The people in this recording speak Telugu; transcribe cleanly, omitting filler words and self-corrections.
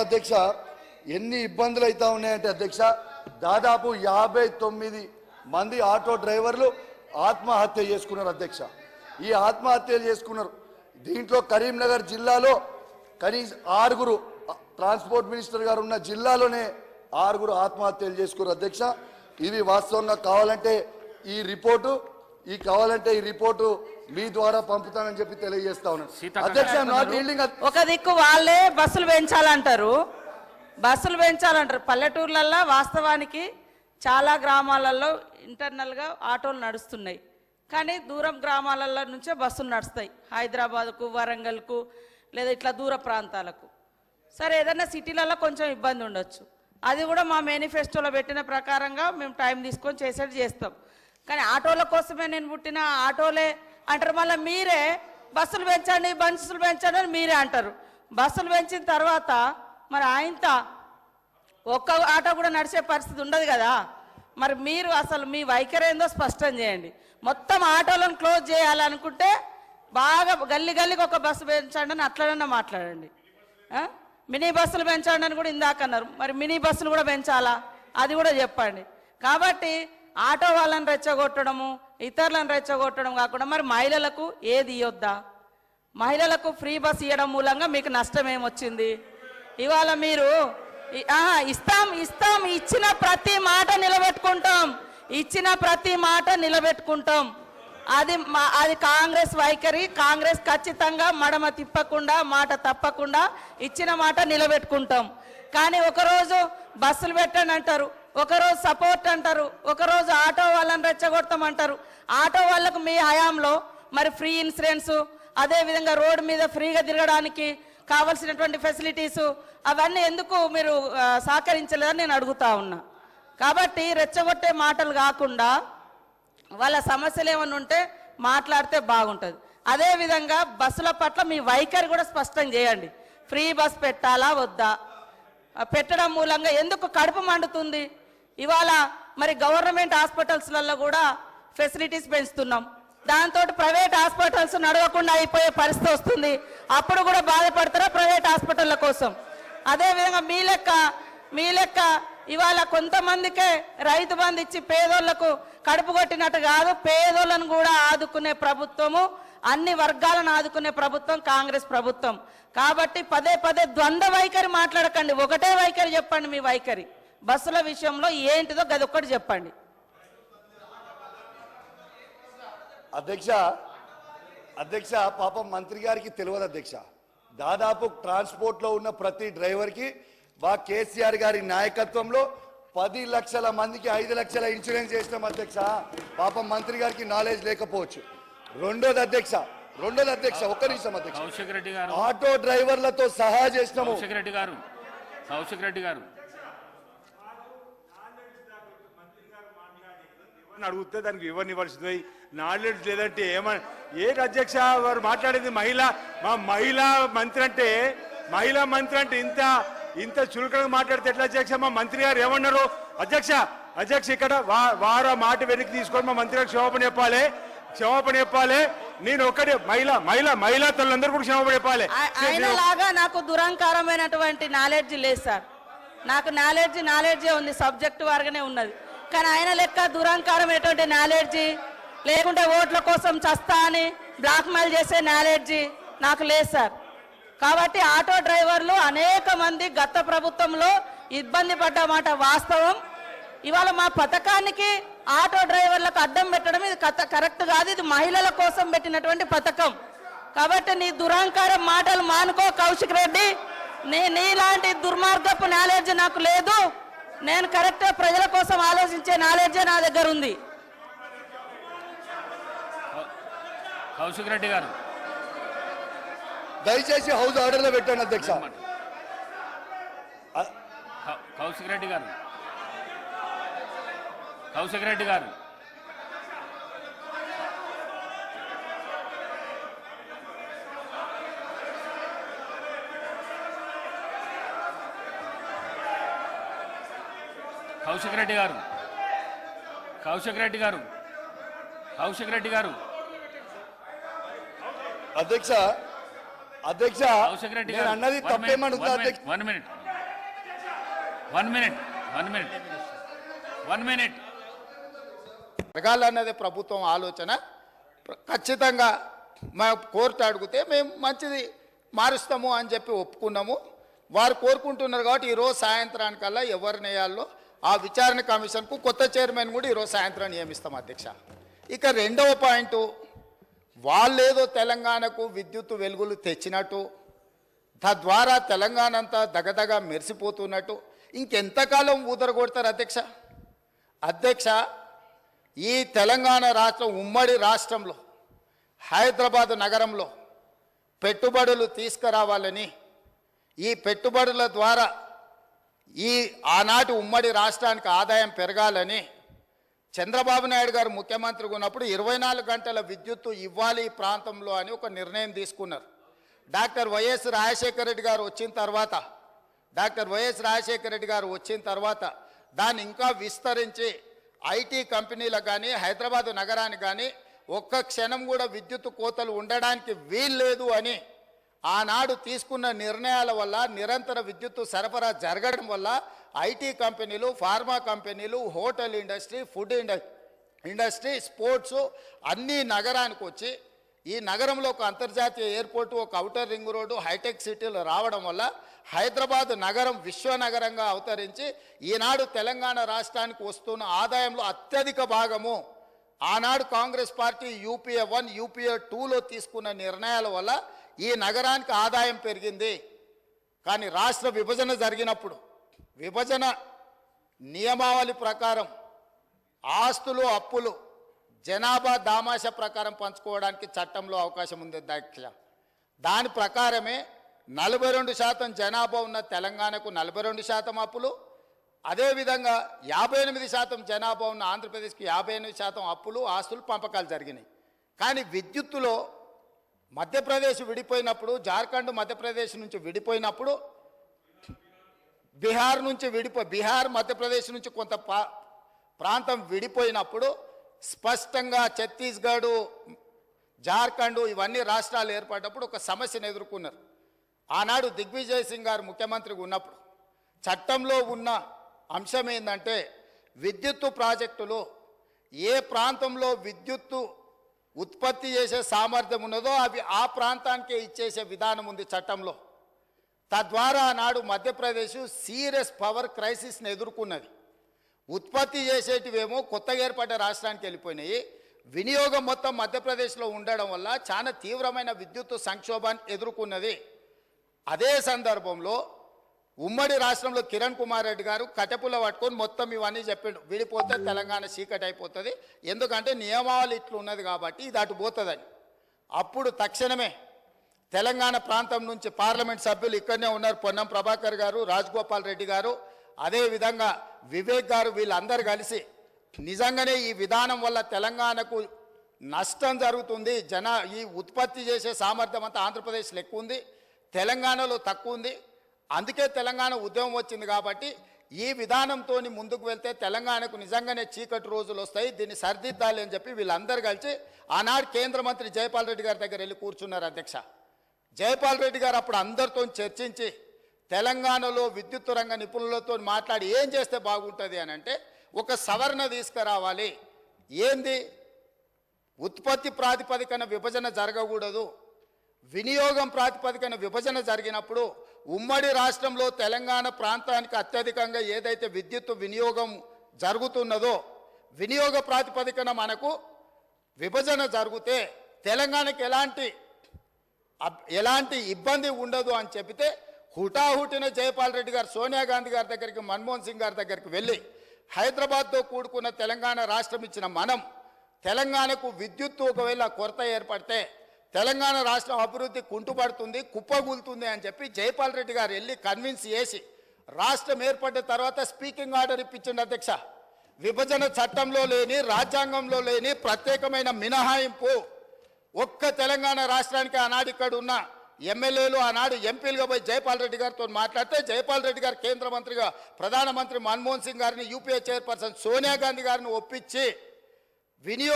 అధ్యక్ష ఎన్ని ఇబ్బందులు అయితే ఉన్నాయంటే అధ్యక్ష దాదాపు 59 మంది ఆటో డ్రైవర్లు ఆత్మహత్య చేసుకున్నారు అధ్యక్ష. ఈ ఆత్మహత్యలు చేసుకున్నారు. దీంట్లో కరీంనగర్ జిల్లాలో కనీసం 6 ట్రాన్స్పోర్ట్ మినిస్టర్ గారు ఉన్న జిల్లాలోనే 6 ఆత్మహత్యలు చేసుకున్నారు అధ్యక్ష. ఇది వాస్తవంగా కావాలంటే ఈ రిపోర్టు మీ ద్వారా పంపుతానని చెప్పి తెలియజేస్తా ఉన్నాను అధ్యక్ష. ఒక దిక్కు వాళ్ళే బస్సులు పెంచాలంటారు. పల్లెటూర్లలో వాస్తవానికి చాలా గ్రామాలలో ఇంటర్నల్గా ఆటోలు నడుస్తున్నాయి, కానీ దూరం గ్రామాలలో నుంచే బస్సులు నడుస్తాయి. హైదరాబాద్కు, వరంగల్కు, లేదా ఇట్లా దూర ప్రాంతాలకు. సరే, ఏదైనా సిటీలలో కొంచెం ఇబ్బంది ఉండొచ్చు. అది కూడా మా మేనిఫెస్టోలో పెట్టిన ప్రకారంగా మేము టైం తీసుకొని చేస్తాం. కానీ ఆటోల కోసమే నేను పుట్టిన ఆటోలే అంటారు. మళ్ళీ మీరే బస్సులు పెంచండి అని మీరే అంటారు. బస్సులు పెంచిన తర్వాత మరి ఆయనత ఒక్క ఆటో కూడా నడిచే పరిస్థితి ఉండదు కదా. మరి మీరు అసలు మీ వైఖరి ఏందో స్పష్టం చేయండి. మొత్తం ఆటోలను క్లోజ్ చేయాలనుకుంటే బాగా గల్లీకి ఒక బస్సు పెంచండి అని అట్లనన్నా మాట్లాడండి. మినీ బస్సులు పెంచండి అని కూడా ఇందాక అన్నారు. మరి మినీ బస్సులు కూడా పెంచాలా, అది కూడా చెప్పండి. కాబట్టి ఆటో వాళ్ళని రెచ్చగొట్టడము, ఇతరులను రెచ్చగొట్టడం కాకుండా మరి మహిళలకు ఏది ఇవ్వద్దా? మహిళలకు ఫ్రీ బస్ ఇవ్వడం మూలంగా మీకు నష్టం ఏమొచ్చింది? ఇవాళ మీరు ఇస్తాం ఇచ్చిన ప్రతి మాట నిలబెట్టుకుంటాం. అది కాంగ్రెస్ వైఖరి. కాంగ్రెస్ ఖచ్చితంగా మడమ తిప్పకుండా, మాట తప్పకుండా ఇచ్చిన మాట నిలబెట్టుకుంటాం. కానీ ఒకరోజు బస్సులు పెట్టండి అంటారు, ఒకరోజు సపోర్ట్ అంటారు, ఒకరోజు ఆటో వాళ్ళని రెచ్చగొడతామంటారు. ఆటో వాళ్ళకు మీ హయాంలో మరి ఫ్రీ ఇన్సూరెన్స్, అదేవిధంగా రోడ్డు మీద ఫ్రీగా తిరగడానికి కావలసినటువంటి ఫెసిలిటీసు అవన్నీ ఎందుకు మీరు సహకరించలేదని నేను అడుగుతా ఉన్నా. కాబట్టి రెచ్చగొట్టే మాటలు కాకుండా వాళ్ళ సమస్యలు ఏమన్నా ఉంటే మాట్లాడితే బాగుంటుంది. అదేవిధంగా బస్సుల పట్ల మీ వైఖరి కూడా స్పష్టం చేయండి. ఫ్రీ బస్ పెట్టాలా వద్దా? పెట్టడం మూలంగా ఎందుకు కడుపు మండుతుంది? ఇవాళ మరి గవర్నమెంట్ హాస్పిటల్స్లలో కూడా ఫెసిలిటీస్ పెంచుతున్నాం, దాంతో ప్రైవేట్ హాస్పిటల్స్ నడవకుండా అయిపోయే పరిస్థితి వస్తుంది. అప్పుడు కూడా బాధపడతారా ప్రైవేట్ హాస్పిటళ్ళ కోసం? అదేవిధంగా మీ లెక్క ఇవాళ కొంతమందికే రైతు బంధు ఇచ్చి పేదోళ్లకు కడుపు కొట్టినట్టు కాదు, పేదోళ్ళను కూడా ఆదుకునే ప్రభుత్వము, అన్ని వర్గాలను ఆదుకునే ప్రభుత్వం కాంగ్రెస్ ప్రభుత్వం. కాబట్టి పదే ద్వంద్వ వైఖరి మాట్లాడకండి, ఒకటే వైఖరి చెప్పండి. మీ వైఖరి బస్సుల విషయంలో ఏంటిదో గదొక్కటి చెప్పండి. అధ్యక్ష పాపం మంత్రి గారికి తెలియదు అధ్యక్ష. దాదాపు ట్రాన్స్పోర్ట్లో ఉన్న ప్రతి డ్రైవర్కి కేసీఆర్ గారి నాయకత్వంలో 10 లక్షల మందికి 5 లక్షల ఇన్సూరెన్స్ చేసినాం అధ్యక్ష. పాపం మంత్రి గారికి నాలెడ్జ్ లేకపోవచ్చు. రెండోది అధ్యక్ష ఒక్క నిమిషం అధ్యక్ష, ఆటో డ్రైవర్లతో సహా చేసినాము. కౌశిక్ రెడ్డి గారు అడిగితే దానికి వివరణివ్వాల్సింది. నాలెడ్జ్ లేదంటే ఏంటి అధ్యక్ష వారు మాట్లాడేది? మహిళా మంత్రి అంటే ఇంత చురుకగా మాట్లాడితే ఎట్లా అధ్యక్ష? మా మంత్రి గారు ఏమన్నారు అధ్యక్ష? ఇక్కడ వారు మాట వెనక్కి తీసుకొని మా మంత్రి గారికి క్షమాపణ చెప్పాలి. నేను ఒక్కడే మహిళా తల్లందరూ కూడా క్షమాపణ చెప్పాలి. ఆయనలాగా నాకు దురహంకారమైనటువంటి నాలెడ్జ్ లేదు సార్. నాకు నాలెడ్జే ఉంది, సబ్జెక్ట్ వారుగానే ఉన్నది. కానీ ఆయన లెక్క దురహంకారమైనటువంటి నాలెడ్జి, లేకుంటే ఓట్ల కోసం చస్తా అని బ్లాక్మెయిల్ చేసే నాలెడ్జి నాకు లేదు సార్. కాబట్టి ఆటో డ్రైవర్లు అనేక మంది గత ప్రభుత్వంలో ఇబ్బంది పడ్డమాట వాస్తవం. ఇవాళ మా పథకానికి ఆటో డ్రైవర్లకు అడ్డం పెట్టడం ఇది కరెక్ట్ కాదు. ఇది మహిళల కోసం పెట్టినటువంటి పథకం. కాబట్టి నీ దురహంకారం మాటలు మానుకో కౌశిక్ రెడ్డి. నీలాంటి దుర్మార్గపు నాలెడ్జ్ నాకు లేదు. నేను కరెక్ట్ ప్రజల కోసం ఆలోచించే నాలెడ్జే నా దగ్గర ఉంది. కౌశిక్ రెడ్డి గారు దయచేసి హౌస్ ఆర్డర్ లో పెట్టండి అధ్యక్ష. కౌశిక్ రెడ్డి గారు అధ్యక్ష నేను అన్నది తప్పేమనుకుంటా అధ్యక్ష. 1 minute 1 minute. జరగాలన్నదే ప్రభుత్వం ఆలోచన. ఖచ్చితంగా మా కోర్టు అడిగితే మేము మంచిది మారుస్తాము అని చెప్పి ఒప్పుకున్నాము. వారు కోరుకుంటున్నారు కాబట్టి ఈరోజు సాయంత్రానికల్లా ఎవరిని వేయాలో ఆ విచారణ కమిషన్కు కొత్త చైర్మన్ కూడా ఈరోజు సాయంత్రం నియమిస్తాం అధ్యక్ష. ఇక రెండవ పాయింట్, వాళ్ళేదో తెలంగాణకు విద్యుత్ వెలుగులు తెచ్చినట్టు, తద్వారా తెలంగాణ అంతా దగదగ మెరిసిపోతున్నట్టు ఇంకెంతకాలం ఊదరగొడతారు అధ్యక్ష. ఈ తెలంగాణ రాష్ట్రం ఉమ్మడి రాష్ట్రంలో హైదరాబాద్ నగరంలో పెట్టుబడులు తీసుకురావాలని, ఈ పెట్టుబడుల ద్వారా ఈ ఆనాటి ఉమ్మడి రాష్ట్రానికి ఆదాయం పెరగాలని చంద్రబాబు నాయుడు గారు ముఖ్యమంత్రిగా ఉన్నప్పుడు 24 గంటల విద్యుత్తు ఇవ్వాలి ఈ ప్రాంతంలో అని ఒక నిర్ణయం తీసుకున్నారు. డాక్టర్ వైఎస్ రాజశేఖర రెడ్డి గారు వచ్చిన తర్వాత దాన్ని ఇంకా విస్తరించి ఐటీ కంపెనీలకు కానీ హైదరాబాద్ నగరానికి కానీ ఒక్క క్షణం కూడా విద్యుత్ కోతలు ఉండడానికి వీల్లేదు అని ఆనాడు తీసుకున్న నిర్ణయాల వల్ల నిరంతర విద్యుత్తు సరఫరా జరగడం వల్ల ఐటీ కంపెనీలు, ఫార్మా కంపెనీలు, hotel industry, food industry, sports అన్నీ నగరానికి వచ్చి ఈ నగరంలో ఒక అంతర్జాతీయ ఎయిర్పోర్టు, ఒక ఔటర్ రింగ్ రోడ్డు, హైటెక్ సిటీలు రావడం వల్ల హైదరాబాద్ నగరం విశ్వనగరంగా అవతరించి ఈనాడు తెలంగాణ రాష్ట్రానికి వస్తున్న ఆదాయంలో అత్యధిక భాగము ఆనాడు కాంగ్రెస్ పార్టీ యూపీఏ 1, యూపీఏ 2లో తీసుకున్న నిర్ణయాల వల్ల ఈ నగరానికి ఆదాయం పెరిగింది. కానీ రాష్ట్ర విభజన జరిగినప్పుడు విభజన నియమావళి ప్రకారం ఆస్తులు, అప్పులు జనాభా దామాష ప్రకారం పంచుకోవడానికి చట్టంలో అవకాశం ఉంది అధ్యక్ష. దాని ప్రకారమే 42% జనాభా ఉన్న తెలంగాణకు 42% అప్పులు, అదేవిధంగా 58% జనాభా ఉన్న ఆంధ్రప్రదేశ్కి 58% అప్పులు, ఆస్తులు పంపకాలు జరిగినాయి. కానీ విద్యుత్తులో మధ్యప్రదేశ్ విడిపోయినప్పుడు, జార్ఖండ్ మధ్యప్రదేశ్ నుంచి విడిపోయినప్పుడు, బీహార్ మధ్యప్రదేశ్ నుంచి కొంత ప్రాంతం విడిపోయినప్పుడు స్పష్టంగా ఛత్తీస్గఢ్, జార్ఖండ్ ఇవన్నీ రాష్ట్రాలు ఏర్పడినప్పుడు ఒక సమస్యను ఎదుర్కొన్నారు. ఆనాడు దిగ్విజయ్ సింగ్ గారు ముఖ్యమంత్రిగా ఉన్నప్పుడు చట్టంలో ఉన్న అంశం ఏంటంటే విద్యుత్తు ప్రాజెక్టులు ఏ ప్రాంతంలో విద్యుత్తు ఉత్పత్తి చేసే సామర్థ్యం ఉన్నదో అవి ఆ ప్రాంతానికే ఇచ్చేసే విధానం ఉంది చట్టంలో. తద్వారా ఆనాడు మధ్యప్రదేశ్ సీరియస్ పవర్ క్రైసిస్ని ఎదుర్కొన్నది. ఉత్పత్తి చేసేటివేమో కొత్తగా ఏర్పడ్డ రాష్ట్రానికి వెళ్ళిపోయినాయి. వినియోగం మొత్తం మధ్యప్రదేశ్లో ఉండడం వల్ల చాలా తీవ్రమైన విద్యుత్ సంక్షోభాన్ని ఎదుర్కొన్నది. అదే సందర్భంలో ఉమ్మడి రాష్ట్రంలో కిరణ్ కుమార్ రెడ్డి గారు కటెపుల పట్టుకొని మొత్తం ఇవన్నీ చెప్పిండు, విడిపోతే తెలంగాణ చీకటి అయిపోతుంది, ఎందుకంటే నియమావళి ఇట్లు ఉన్నది కాబట్టి ఇది అటు పోతుందని. అప్పుడు తక్షణమే తెలంగాణ ప్రాంతం నుంచి పార్లమెంట్ సభ్యులు ఇక్కడనే ఉన్నారు, పొన్నం ప్రభాకర్ గారు, రాజగోపాల్ రెడ్డి గారు, అదేవిధంగా వివేక్ గారు, వీళ్ళందరూ కలిసి నిజంగానే ఈ విధానం వల్ల తెలంగాణకు నష్టం జరుగుతుంది, ఈ ఉత్పత్తి చేసే సామర్థ్యం అంతా ఆంధ్రప్రదేశ్లో ఎక్కువ ఉంది, తెలంగాణలో తక్కువ ఉంది, అందుకే తెలంగాణ ఉద్యమం వచ్చింది కాబట్టి ఈ విధానంతో ముందుకు వెళ్తే తెలంగాణకు నిజంగానే చీకటి రోజులు వస్తాయి, దీన్ని సరిదిద్దాలి అని చెప్పి వీళ్ళందరూ కలిసి ఆనాడు కేంద్ర మంత్రి జైపాల్ రెడ్డి గారి దగ్గర వెళ్ళి కూర్చున్నారు అధ్యక్ష. జైపాల్ రెడ్డి గారు అప్పుడు అందరితో చర్చించి తెలంగాణలో విద్యుత్ రంగ నిపుణులతో మాట్లాడి ఏం చేస్తే బాగుంటుంది అని అంటే ఒక సవరణ తీసుకురావాలి. ఏంది? ఉత్పత్తి ప్రాతిపదికన విభజన జరగకూడదు, వినియోగం ప్రాతిపదికన విభజన జరిగినప్పుడు ఉమ్మడి రాష్ట్రంలో తెలంగాణ ప్రాంతానికి అత్యధికంగా ఏదైతే విద్యుత్ వినియోగం జరుగుతున్నదో వినియోగ ప్రాతిపదికన మనకు విభజన జరిగితే తెలంగాణకి ఎలాంటి ఇబ్బంది ఉండదు అని చెబితే హుటాహుటిన జైపాల్ రెడ్డి గారు సోనియా గాంధీ గారి దగ్గరికి, మన్మోహన్ సింగ్ గారి దగ్గరికి వెళ్ళి హైదరాబాద్తో కూడుకున్న తెలంగాణ రాష్ట్రం ఇచ్చిన మనం తెలంగాణకు విద్యుత్తు ఒకవేళ కొరత ఏర్పడితే తెలంగాణ రాష్ట్రం అభివృద్ధి కుంటుపడుతుంది, కుప్పగూలుతుంది అని చెప్పి జైపాల్ రెడ్డి గారు వెళ్ళి కన్విన్స్ చేసి రాష్ట్రం ఏర్పడిన తర్వాత స్పీకింగ్ ఆర్డర్ ఇప్పించండి అధ్యక్ష. విభజన చట్టంలో లేని, రాజ్యాంగంలో లేని ప్రత్యేకమైన మినహాయింపు ఒక్క తెలంగాణ రాష్ట్రానికి ఆనాడు ఇక్కడ ఉన్న ఎమ్మెల్యేలు, ఆనాడు ఎంపీలుగా పోయి జైపాల్ రెడ్డి గారితో మాట్లాడితే జైపాల్ రెడ్డి గారు కేంద్ర మంత్రిగా ప్రధానమంత్రి మన్మోహన్ సింగ్ గారిని, యూపీఏ చైర్పర్సన్ సోనియా గాంధీ గారిని ఒప్పించి వినియోగ